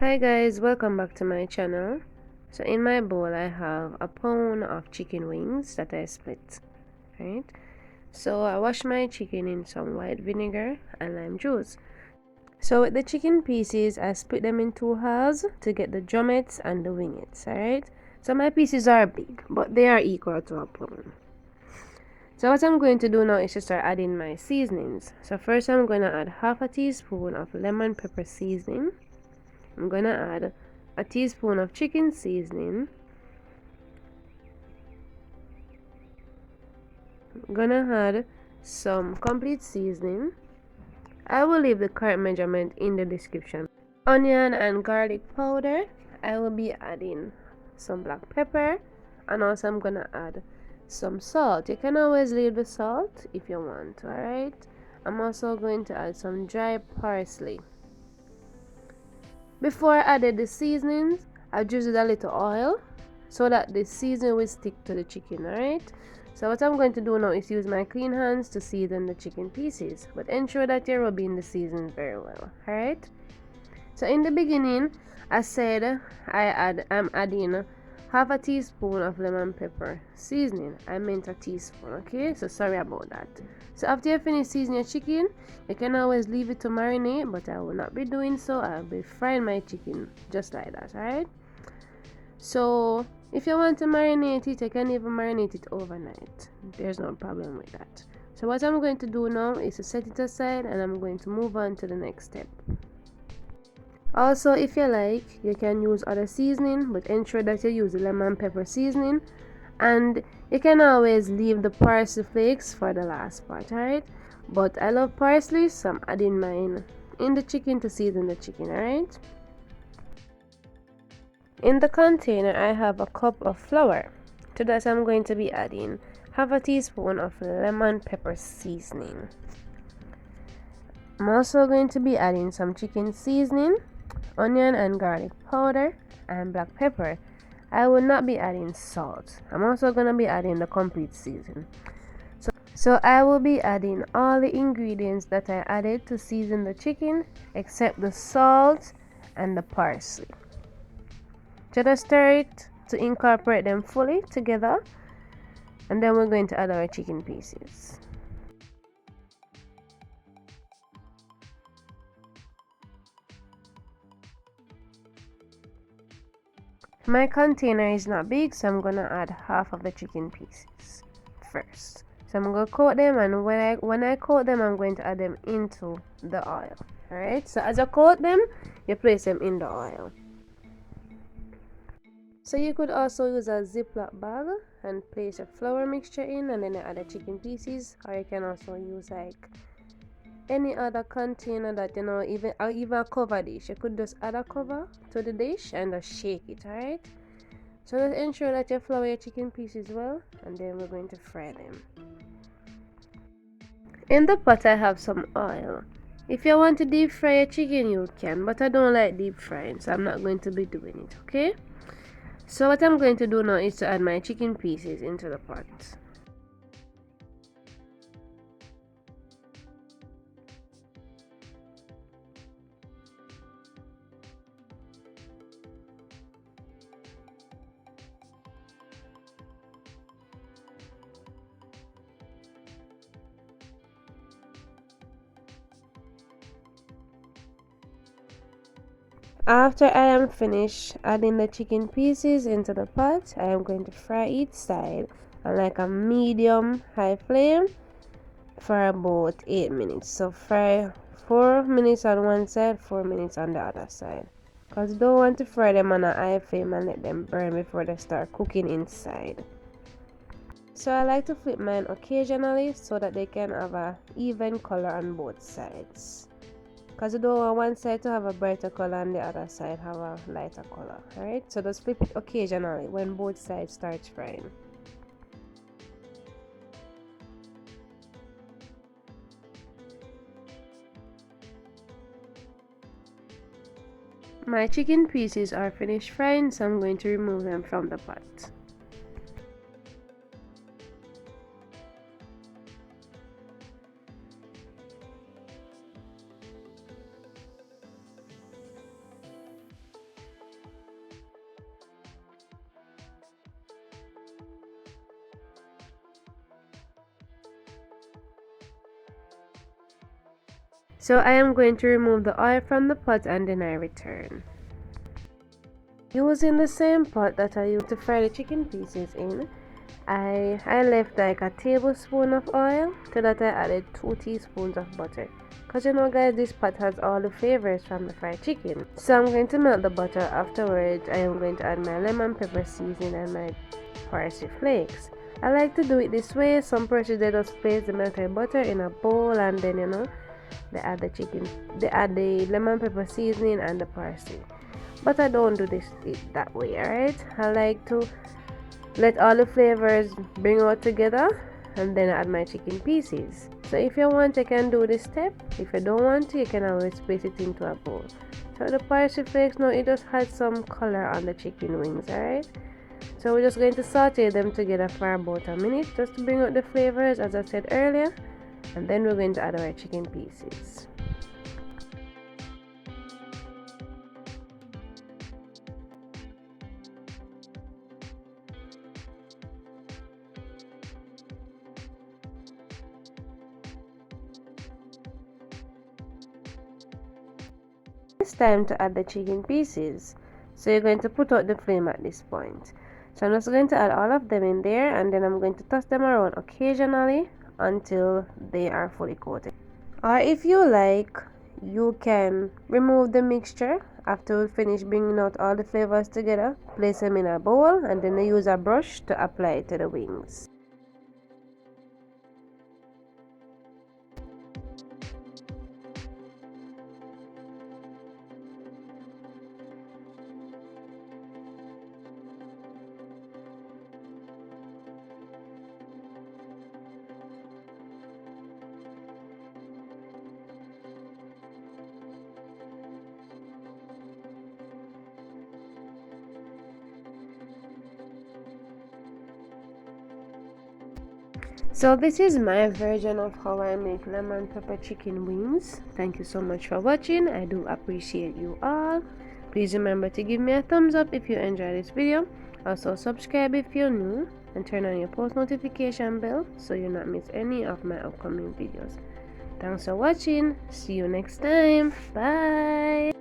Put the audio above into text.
Hi guys, welcome back to my channel. So in my bowl I have a pound of chicken wings that I split, right? So I wash my chicken in some white vinegar and lime juice. So with the chicken pieces I split them in two halves to get the drummettes and the wingettes, alright? So my pieces are big, but they are equal to a pound. So what I'm going to do now is to start adding my seasonings. So first I'm going to add half a teaspoon of lemon pepper seasoning. I'm gonna add a teaspoon of chicken seasoning. I'm gonna add some complete seasoning. I will leave the correct measurement in the description. Onion and garlic powder. I will be adding some black pepper, and also I'm gonna add some salt. You can always leave the salt if you want, alright? I'm also going to add some dry parsley. Before I added the seasonings, I just did a little oil so that the seasoning will stick to the chicken, alright? So what I'm going to do now is use my clean hands to season the chicken pieces, but ensure that you're rubbing the seasoning very well, alright? So in the beginning, I said I'm adding half a teaspoon of lemon pepper seasoning. I meant a teaspoon, okay? So sorry about that. So after you finish seasoning your chicken, you can always leave it to marinate, but I will not be doing so. I'll be frying my chicken just like that, alright? So if you want to marinate it, you can even marinate it overnight. There's no problem with that. So what I'm going to do now is to set it aside, and I'm going to move on to the next step. Also, if you like, you can use other seasoning, but ensure that you use the lemon pepper seasoning, and you can always leave the parsley flakes for the last part, alright? But I love parsley, so I'm adding mine in the chicken to season the chicken, alright? In the container I have a cup of flour. To that I'm going to be adding half a teaspoon of lemon pepper seasoning. I'm also going to be adding some chicken seasoning, onion and garlic powder, and black pepper. I will not be adding salt. I'm also going to be adding the complete season. So I will be adding all the ingredients that I added to season the chicken except the salt and the parsley. Just stir it to incorporate them fully together, and then we're going to add our chicken pieces. My container is not big, so I'm gonna add half of the chicken pieces first. So I'm gonna coat them, and when I coat them, I'm going to add them into the oil. Alright, so as I coat them, you place them in the oil. So you could also use a Ziploc bag and place a flour mixture in, and then you add the chicken pieces, or you can also use like any other container that even a cover dish. You could just add a cover to the dish and just shake it, alright? So just ensure that you flour your chicken pieces well, and then we're going to fry them. In the pot I have some oil. If you want to deep fry your chicken, you can, but I don't like deep frying, so I'm not going to be doing it, okay? So what I'm going to do now is to add my chicken pieces into the pot. After I am finished adding the chicken pieces into the pot, I am going to fry each side on like a medium high flame for about 8 minutes. So fry 4 minutes on one side, 4 minutes on the other side, because you don't want to fry them on a high flame and let them burn before they start cooking inside. So I like to flip mine occasionally so that they can have a even color on both sides, because you don't want one side to have a brighter color and the other side have a lighter color. Alright, so just flip it occasionally when both sides start frying. My chicken pieces are finished frying, so I'm going to remove them from the pot. So I am going to remove the oil from the pot and then I return. Using the same pot that I used to fry the chicken pieces in, I left like a tablespoon of oil. To that I added 2 teaspoons of butter. Because you know guys, this pot has all the flavors from the fried chicken. So I'm going to melt the butter. Afterwards, I am going to add my lemon pepper seasoning and my parsley flakes. I like to do it this way. Some persons they just place the melted butter in a bowl and then they add the lemon pepper seasoning and the parsley. But I don't do it that way, alright? I like to let all the flavors bring out together and then add my chicken pieces. So if you want, you can do this step. If you don't want to, you can always place it into a bowl. So the parsley flakes now, it just had some color on the chicken wings, alright? So we're just going to saute them together for about a minute just to bring out the flavors as I said earlier, and then we're going to add our chicken pieces. It's time to add the chicken pieces. So you're going to put out the flame at this point. So I'm just going to add all of them in there and then I'm going to toss them around occasionally until they are fully coated. Or if you like, you can remove the mixture after we finish bringing out all the flavors together, place them in a bowl and then use a brush to apply it to the wings. So this is my version of how I make lemon pepper chicken wings. Thank you so much for watching. I do appreciate you all. Please remember to give me a thumbs up if you enjoyed this video. Also subscribe if you're new and turn on your post notification bell so you'll not miss any of my upcoming videos. Thanks for watching. See you next time. Bye.